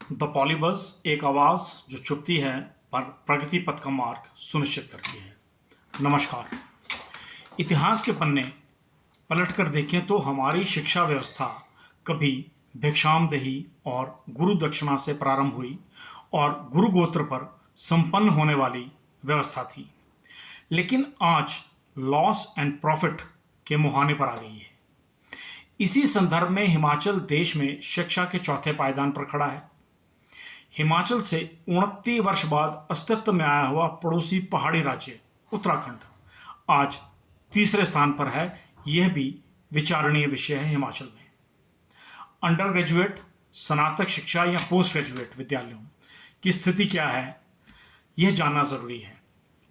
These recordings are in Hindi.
द पॉलीबस एक आवाज़ जो चुपती है पर प्रगति पथ का मार्ग सुनिश्चित करती है। नमस्कार। इतिहास के पन्ने पलटकर देखें तो हमारी शिक्षा व्यवस्था कभी भिक्षामदेही और गुरु दक्षिणा से प्रारंभ हुई और गुरु गोत्र पर संपन्न होने वाली व्यवस्था थी, लेकिन आज लॉस एंड प्रॉफिट के मुहाने पर आ गई है। इसी संदर्भ में हिमाचल देश में शिक्षा के चौथे पायदान पर खड़ा है। हिमाचल से 29 वर्ष बाद अस्तित्व में आया हुआ पड़ोसी पहाड़ी राज्य उत्तराखंड आज तीसरे स्थान पर है। यह भी विचारणीय विषय है। हिमाचल में अंडर ग्रेजुएट, स्नातक शिक्षा या पोस्ट ग्रेजुएट विद्यालयों की स्थिति क्या है, यह जानना जरूरी है।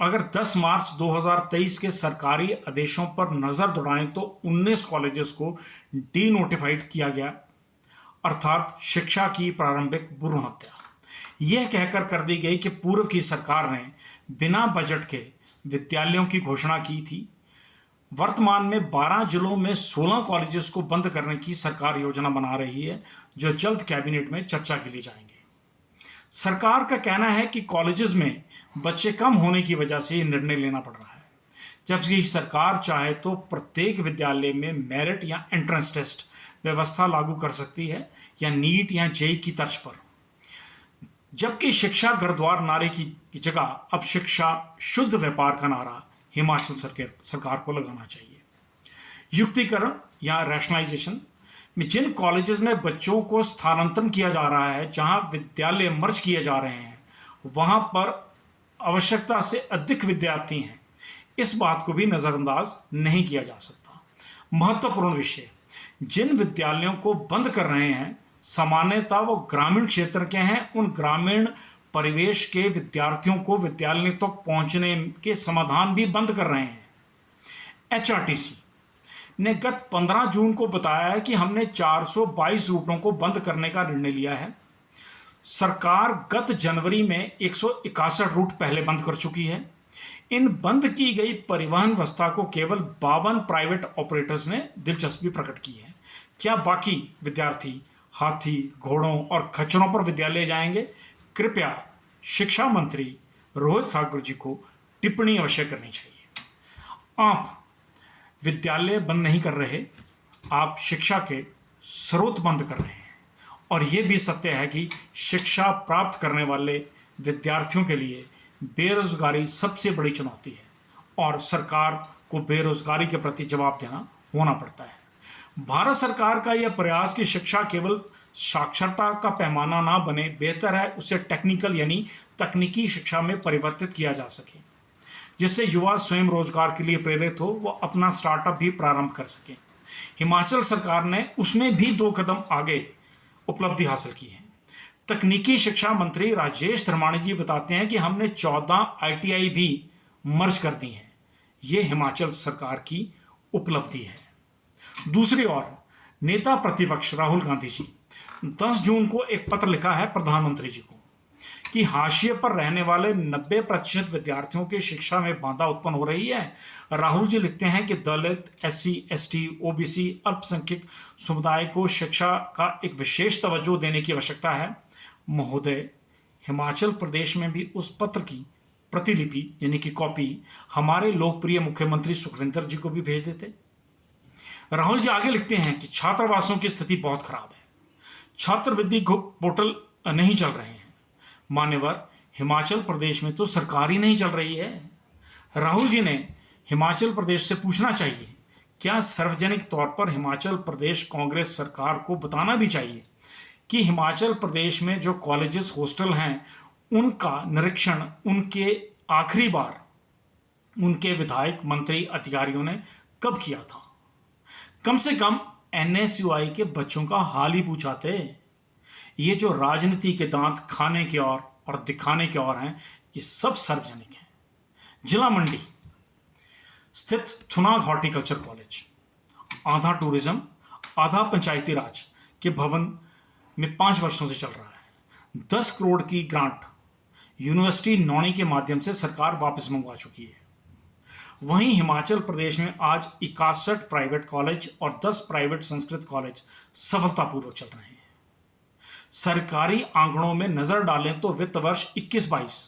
अगर 10 मार्च 2023 के सरकारी आदेशों पर नजर दौड़ाएं तो 19 कॉलेजेस को डी नोटिफाइड किया गया, अर्थात शिक्षा की प्रारंभिक भ्रूण हत्या। यह कहकर कर दी गई कि पूर्व की सरकार ने बिना बजट के विद्यालयों की घोषणा की थी। वर्तमान में 12 जिलों में 16 कॉलेजेस को बंद करने की सरकार योजना बना रही है, जो जल्द कैबिनेट में चर्चा के लिए जाएंगे। सरकार का कहना है कि कॉलेजेस में बच्चे कम होने की वजह से यह निर्णय लेना पड़ रहा है, जबकि सरकार चाहे तो प्रत्येक विद्यालय में मेरिट या एंट्रेंस टेस्ट व्यवस्था लागू कर सकती है, या नीट या जेई की तर्ज पर। जबकि शिक्षा घर द्वार नारे की जगह अब शिक्षा शुद्ध व्यापार का नारा हिमाचल सरकार को लगाना चाहिए। युक्तिकरण या रैशनलाइजेशन में जिन कॉलेजेस में बच्चों को स्थानांतरण किया जा रहा है, जहां विद्यालय मर्ज किए जा रहे हैं, वहां पर आवश्यकता से अधिक विद्यार्थी हैं, इस बात को भी नजरअंदाज नहीं किया जा सकता। महत्वपूर्ण विषय, जिन विद्यालयों को बंद कर रहे हैं सामान्यतः वो ग्रामीण क्षेत्र के हैं। उन ग्रामीण परिवेश के विद्यार्थियों को विद्यालय तक पहुंचने के समाधान भी बंद कर रहे हैं। एचआरटीसी ने गत 15 जून को बताया है कि हमने 422 रूटों को बंद करने का निर्णय लिया है। सरकार गत जनवरी में 161 रूट पहले बंद कर चुकी है। इन बंद की गई परिवहन व्यवस्था को केवल 52 प्राइवेट ऑपरेटर्स ने दिलचस्पी प्रकट की है। क्या बाकी विद्यार्थी हाथी, घोड़ों और खच्चरों पर विद्यालय जाएंगे? कृपया शिक्षा मंत्री रोहित ठाकुर जी को टिप्पणी अवश्य करनी चाहिए। आप विद्यालय बंद नहीं कर रहे, आप शिक्षा के स्रोत बंद कर रहे हैं। और यह भी सत्य है कि शिक्षा प्राप्त करने वाले विद्यार्थियों के लिए बेरोजगारी सबसे बड़ी चुनौती है और सरकार को बेरोजगारी के प्रति जवाब देना होना पड़ता है। भारत सरकार का यह प्रयास कि शिक्षा केवल साक्षरता का पैमाना ना बने, बेहतर है उसे टेक्निकल यानी तकनीकी शिक्षा में परिवर्तित किया जा सके, जिससे युवा स्वयं रोजगार के लिए प्रेरित हो, वो अपना स्टार्टअप भी प्रारंभ कर सके। हिमाचल सरकार ने उसमें भी 2 कदम आगे उपलब्धि हासिल की है। तकनीकी शिक्षा मंत्री राजेश धर्माणी जी बताते हैं कि हमने 14 आईटीआई भी मर्ज कर दी हैं। ये हिमाचल सरकार की उपलब्धि है। दूसरी ओर नेता प्रतिपक्ष राहुल गांधी जी 10 जून को एक पत्र लिखा है प्रधानमंत्री जी को कि हाशिए पर रहने वाले 90% विद्यार्थियों की शिक्षा में बाधा उत्पन्न हो रही है। राहुल जी लिखते हैं कि दलित, एससी, एसटी, ओबीसी, अल्पसंख्यक समुदाय को शिक्षा का एक विशेष तवज्जो देने की आवश्यकता है। महोदय, हिमाचल प्रदेश में भी उस पत्र की प्रतिलिपि यानी कि कॉपी हमारे लोकप्रिय मुख्यमंत्री सुखविंदर जी को भी भेज देते। राहुल जी आगे लिखते हैं कि छात्रावासों की स्थिति बहुत खराब है, छात्रवृत्ति पोर्टल नहीं चल रहे हैं। मान्यवर, हिमाचल प्रदेश में तो सरकार ही नहीं चल रही है। राहुल जी ने हिमाचल प्रदेश से पूछना चाहिए, क्या सार्वजनिक तौर पर हिमाचल प्रदेश कांग्रेस सरकार को बताना भी चाहिए कि हिमाचल प्रदेश में जो कॉलेजेस, हॉस्टल हैं, उनका निरीक्षण उनके आखिरी बार उनके विधायक, मंत्री, अधिकारियों ने कब किया था? कम से कम एनएसयूआई के बच्चों का हाल ही पूछाते। ये जो राजनीति के दांत खाने के और दिखाने के और हैं, ये सब सार्वजनिक हैं। जिला मंडी स्थित थुनाग हॉर्टिकल्चर कॉलेज आधा टूरिज्म आधा पंचायती राज के भवन में 5 वर्षों से चल रहा है। 10 करोड़ की ग्रांट यूनिवर्सिटी नौणी के माध्यम से सरकार वापस मंगवा चुकी है। वहीं हिमाचल प्रदेश में आज 61 प्राइवेट कॉलेज और 10 प्राइवेट संस्कृत कॉलेज सफलतापूर्वक चल रहे हैं। सरकारी आंकड़ों में नजर डालें तो वित्त वर्ष 21-22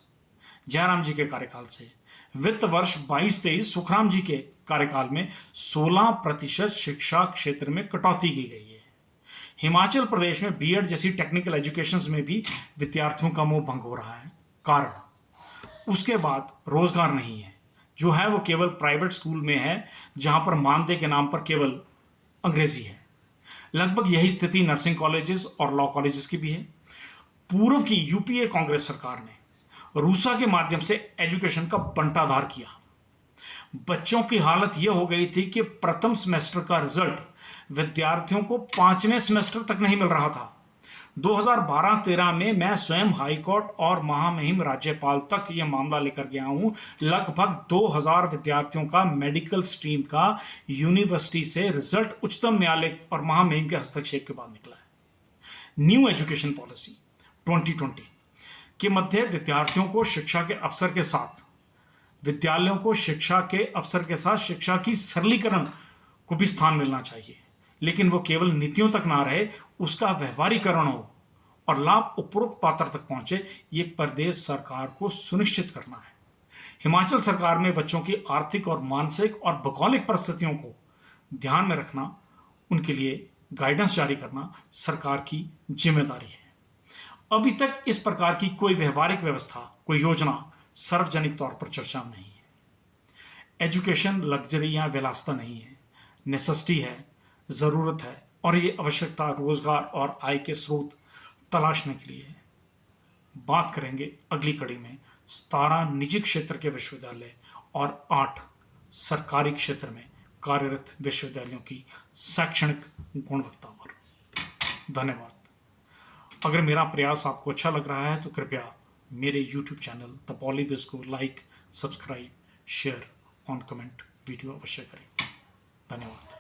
जयराम जी के कार्यकाल से वित्त वर्ष 22-23 सुखराम जी के कार्यकाल में 16% शिक्षा क्षेत्र में कटौती की गई है। हिमाचल प्रदेश में बीएड जैसी टेक्निकल एजुकेशंस में भी विद्यार्थियों का मोह भंग हो रहा है। कारण उसके बाद रोजगार नहीं है, जो है वो केवल प्राइवेट स्कूल में है, जहां पर मानदेय के नाम पर केवल अंग्रेजी है। लगभग यही स्थिति नर्सिंग कॉलेजेस और लॉ कॉलेजेस की भी है। पूर्व की यूपीए कांग्रेस सरकार ने रूसा के माध्यम से एजुकेशन का बंटाधार किया। बच्चों की हालत यह हो गई थी कि प्रथम सेमेस्टर का रिजल्ट विद्यार्थियों को 5वें सेमेस्टर तक नहीं मिल रहा था। 2012-13 में मैं स्वयं हाईकोर्ट और महामहिम राज्यपाल तक यह मामला लेकर गया हूं। लगभग 2000 विद्यार्थियों का मेडिकल स्ट्रीम का यूनिवर्सिटी से रिजल्ट उच्चतम न्यायालय और महामहिम के हस्तक्षेप के बाद निकला है। न्यू एजुकेशन पॉलिसी 2020 के मध्य विद्यार्थियों को शिक्षा के अवसर के साथ विद्यालयों को शिक्षा के अवसर के साथ शिक्षा की सरलीकरण को भी स्थान मिलना चाहिए, लेकिन वो केवल नीतियों तक ना रहे, उसका व्यवहारीकरण हो और लाभ उपरोक्त पात्र तक पहुंचे, ये प्रदेश सरकार को सुनिश्चित करना है। हिमाचल सरकार में बच्चों की आर्थिक और मानसिक और भौगोलिक परिस्थितियों को ध्यान में रखना, उनके लिए गाइडेंस जारी करना सरकार की जिम्मेदारी है। अभी तक इस प्रकार की कोई व्यवहारिक व्यवस्था, कोई योजना सार्वजनिक तौर पर चर्चा में नहीं है। एजुकेशन लग्जरी या विलासिता नहीं है, नेसेसिटी है, जरूरत है, और ये आवश्यकता रोजगार और आय के स्रोत तलाशने के लिए है। बात करेंगे अगली कड़ी में 17 निजी क्षेत्र के विश्वविद्यालय और 8 सरकारी क्षेत्र में कार्यरत विश्वविद्यालयों की शैक्षणिक गुणवत्ता पर। धन्यवाद। अगर मेरा प्रयास आपको अच्छा लग रहा है तो कृपया मेरे YouTube चैनल द पॉलीबिज को लाइक, सब्सक्राइब, शेयर और कमेंट वीडियो अवश्य करें। धन्यवाद।